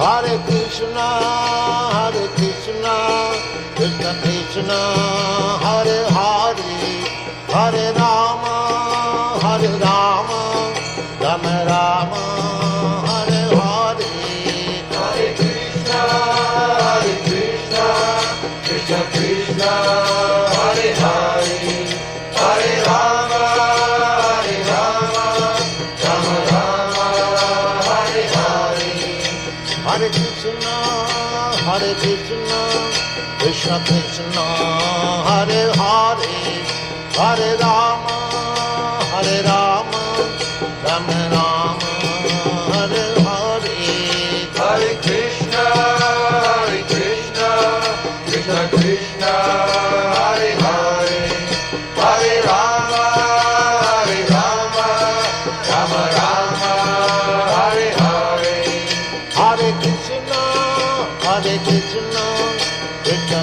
Hare Krishna, Krishna Krishna, Hare Hare, Hare Rama, Rama Rama, Hare Hare. Hare Krishna, Krishna Krishna, Hare Hare, Hare Rama, Rama Rama, Hare Hare. Hare Krishna, Krishna Krishna, Hare Hare, Hare Rama, Rama Rama, Hare Hare. Hare Krishna, Krishna Krishna, Hare Hare, Hare Rama, Rama Rama, Hare Hare. Hare Krishna, Krishna